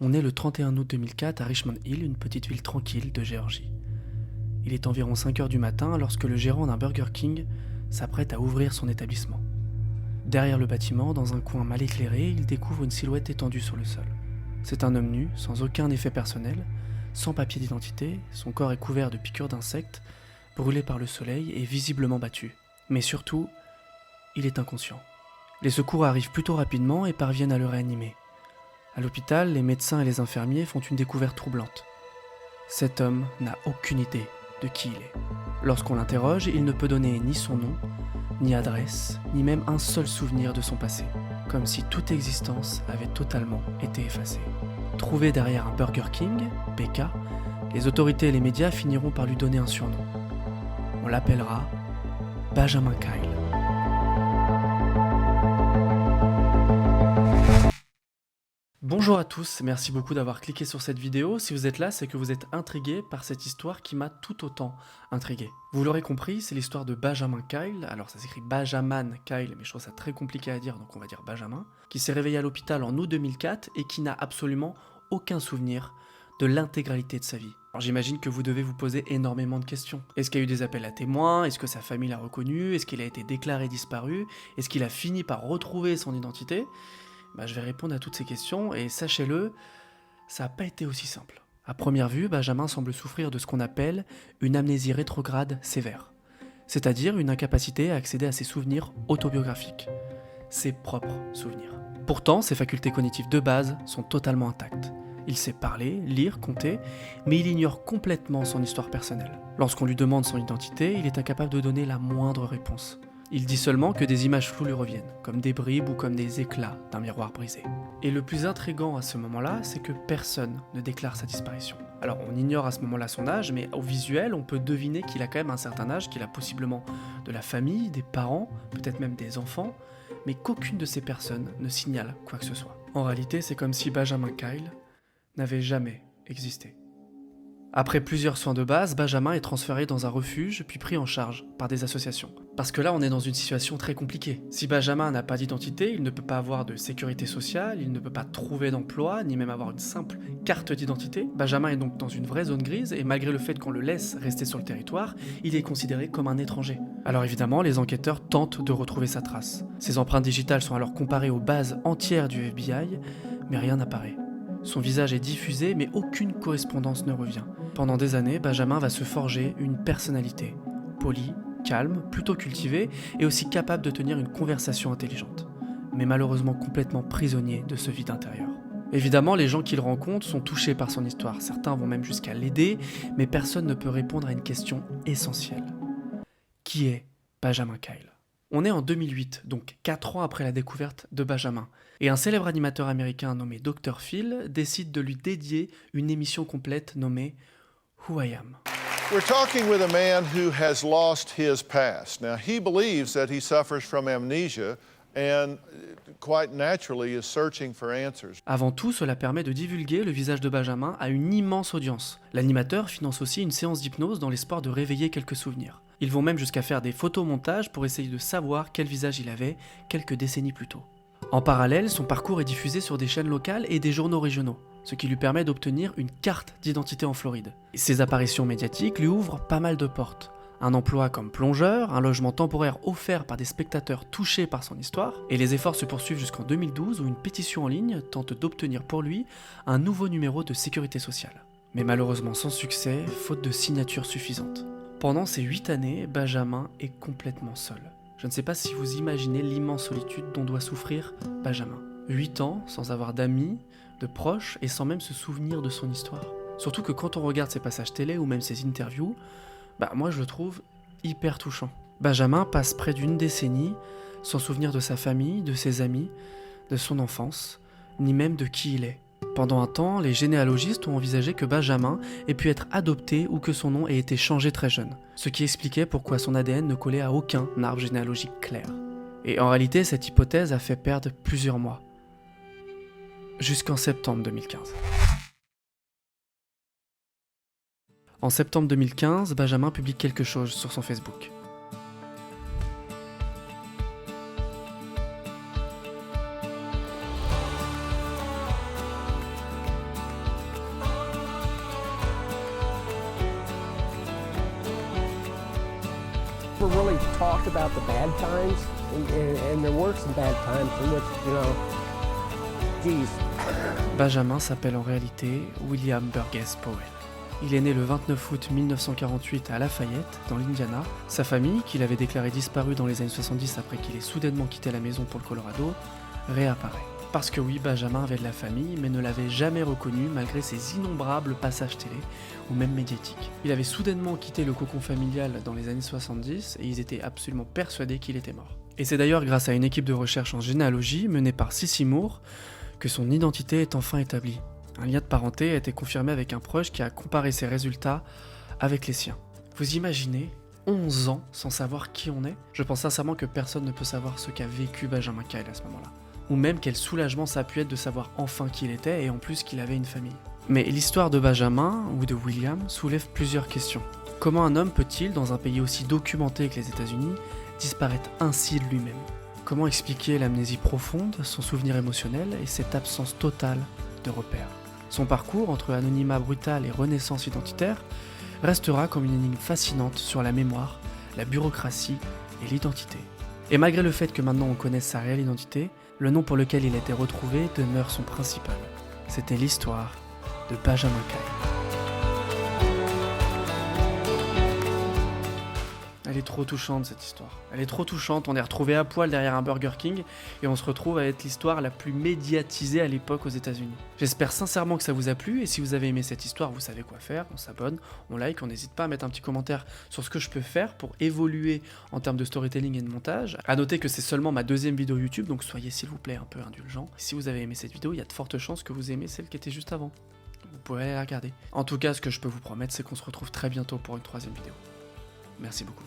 On est le 31 août 2004 à Richmond Hill, une petite ville tranquille de Géorgie. Il est environ 5 heures du matin lorsque le gérant d'un Burger King s'apprête à ouvrir son établissement. Derrière le bâtiment, dans un coin mal éclairé, il découvre une silhouette étendue sur le sol. C'est un homme nu, sans aucun effet personnel, sans papier d'identité, son corps est couvert de piqûres d'insectes, brûlé par le soleil et visiblement battu. Mais surtout, il est inconscient. Les secours arrivent plutôt rapidement et parviennent à le réanimer. À l'hôpital, les médecins et les infirmiers font une découverte troublante. Cet homme n'a aucune idée de qui il est. Lorsqu'on l'interroge, il ne peut donner ni son nom, ni adresse, ni même un seul souvenir de son passé, comme si toute existence avait totalement été effacée. Trouvé derrière un Burger King, BK, les autorités et les médias finiront par lui donner un surnom. On l'appellera Benjamin Kyle. Bonjour à tous, merci beaucoup d'avoir cliqué sur cette vidéo. Si vous êtes là, c'est que vous êtes intrigué par cette histoire qui m'a tout autant intrigué. Vous l'aurez compris, c'est l'histoire de Benjamin Kyle, alors ça s'écrit Benjamin Kyle, mais je trouve ça très compliqué à dire, donc on va dire Benjamin, qui s'est réveillé à l'hôpital en août 2004 et qui n'a absolument aucun souvenir de l'intégralité de sa vie. Alors j'imagine que vous devez vous poser énormément de questions. Est-ce qu'il y a eu des appels à témoins? Est-ce que sa famille l'a reconnu? Est-ce qu'il a été déclaré disparu? Est-ce qu'il a fini par retrouver son identité? Je vais répondre à toutes ces questions et sachez-le, ça n'a pas été aussi simple. À première vue, Benjamin semble souffrir de ce qu'on appelle une amnésie rétrograde sévère, c'est-à-dire une incapacité à accéder à ses souvenirs autobiographiques, ses propres souvenirs. Pourtant, ses facultés cognitives de base sont totalement intactes. Il sait parler, lire, compter, mais il ignore complètement son histoire personnelle. Lorsqu'on lui demande son identité, il est incapable de donner la moindre réponse. Il dit seulement que des images floues lui reviennent, comme des bribes ou comme des éclats d'un miroir brisé. Et le plus intriguant à ce moment-là, c'est que personne ne déclare sa disparition. Alors on ignore à ce moment-là son âge, mais au visuel, on peut deviner qu'il a quand même un certain âge, qu'il a possiblement de la famille, des parents, peut-être même des enfants, mais qu'aucune de ces personnes ne signale quoi que ce soit. En réalité, c'est comme si Benjamin Kyle n'avait jamais existé. Après plusieurs soins de base, Benjamin est transféré dans un refuge puis pris en charge par des associations. Parce que là, on est dans une situation très compliquée. Si Benjamin n'a pas d'identité, il ne peut pas avoir de sécurité sociale, il ne peut pas trouver d'emploi, ni même avoir une simple carte d'identité. Benjamin est donc dans une vraie zone grise et malgré le fait qu'on le laisse rester sur le territoire, il est considéré comme un étranger. Alors évidemment, les enquêteurs tentent de retrouver sa trace. Ses empreintes digitales sont alors comparées aux bases entières du FBI, mais rien n'apparaît. Son visage est diffusé, mais aucune correspondance ne revient. Pendant des années, Benjamin va se forger une personnalité, polie, calme, plutôt cultivée, et aussi capable de tenir une conversation intelligente, mais malheureusement complètement prisonnier de ce vide intérieur. Évidemment, les gens qu'il rencontre sont touchés par son histoire, certains vont même jusqu'à l'aider, mais personne ne peut répondre à une question essentielle. Qui est Benjamin Kyle ? On est en 2008, donc 4 ans après la découverte de Benjamin, et un célèbre animateur américain nommé Dr. Phil décide de lui dédier une émission complète nommée Who I Am. We're talking with a man who has lost his past. Now, he believes that he suffers from amnesia and quite naturally is searching for answers. Avant tout, cela permet de divulguer le visage de Benjamin à une immense audience. L'animateur finance aussi une séance d'hypnose dans l'espoir de réveiller quelques souvenirs. Ils vont même jusqu'à faire des photomontages pour essayer de savoir quel visage il avait quelques décennies plus tôt. En parallèle, son parcours est diffusé sur des chaînes locales et des journaux régionaux, ce qui lui permet d'obtenir une carte d'identité en Floride. Ses apparitions médiatiques lui ouvrent pas mal de portes. Un emploi comme plongeur, un logement temporaire offert par des spectateurs touchés par son histoire, et les efforts se poursuivent jusqu'en 2012 où une pétition en ligne tente d'obtenir pour lui un nouveau numéro de sécurité sociale. Mais malheureusement sans succès, faute de signatures suffisantes. Pendant ces 8 années, Benjamin est complètement seul. Je ne sais pas si vous imaginez l'immense solitude dont doit souffrir Benjamin. 8 ans sans avoir d'amis, de proches et sans même se souvenir de son histoire. Surtout que quand on regarde ses passages télé ou même ses interviews, moi je le trouve hyper touchant. Benjamin passe près d'une décennie sans souvenir de sa famille, de ses amis, de son enfance, ni même de qui il est. Pendant un temps, les généalogistes ont envisagé que Benjamin ait pu être adopté ou que son nom ait été changé très jeune, ce qui expliquait pourquoi son ADN ne collait à aucun arbre généalogique clair. Et en réalité, cette hypothèse a fait perdre plusieurs mois, jusqu'en septembre 2015. En septembre 2015, Benjamin publie quelque chose sur son Facebook. really talk about the bad times, and there were some bad times in which, you know, geez. Benjamin s'appelle en réalité William Burgess Powell. Il est né le 29 août 1948 à Lafayette, dans l'Indiana. Sa famille, qu'il avait déclarée disparue dans les années 70 après qu'il ait soudainement quitté la maison pour le Colorado, réapparaît. Parce que oui, Benjamin avait de la famille, mais ne l'avait jamais reconnu malgré ses innombrables passages télé, ou même médiatiques. Il avait soudainement quitté le cocon familial dans les années 70, et ils étaient absolument persuadés qu'il était mort. Et c'est d'ailleurs grâce à une équipe de recherche en généalogie menée par Sissi Moore que son identité est enfin établie. Un lien de parenté a été confirmé avec un proche qui a comparé ses résultats avec les siens. Vous imaginez 11 ans sans savoir qui on est? Je pense sincèrement que personne ne peut savoir ce qu'a vécu Benjamin Kyle à ce moment-là. Ou même quel soulagement ça a pu être de savoir enfin qui il était et en plus qu'il avait une famille. Mais l'histoire de Benjamin ou de William soulève plusieurs questions. Comment un homme peut-il, dans un pays aussi documenté que les États-Unis, disparaître ainsi de lui-même? Comment expliquer l'amnésie profonde, son souvenir émotionnel et cette absence totale de repères? Son parcours entre anonymat brutal et renaissance identitaire restera comme une énigme fascinante sur la mémoire, la bureaucratie et l'identité. Et malgré le fait que maintenant on connaisse sa réelle identité, le nom pour lequel il a été retrouvé demeure son principal. C'était l'histoire de Benjamin Kyle. Elle est trop touchante cette histoire. Elle est trop touchante, on est retrouvé à poil derrière un Burger King et on se retrouve à être l'histoire la plus médiatisée à l'époque aux États-Unis. J'espère sincèrement que ça vous a plu et si vous avez aimé cette histoire, vous savez quoi faire, on s'abonne, on like, on n'hésite pas à mettre un petit commentaire sur ce que je peux faire pour évoluer en termes de storytelling et de montage. À noter que c'est seulement ma deuxième vidéo YouTube, donc soyez s'il vous plaît un peu indulgents. Si vous avez aimé cette vidéo, il y a de fortes chances que vous aimez celle qui était juste avant. Vous pouvez aller la regarder. En tout cas, ce que je peux vous promettre, c'est qu'on se retrouve très bientôt pour une troisième vidéo. Merci beaucoup.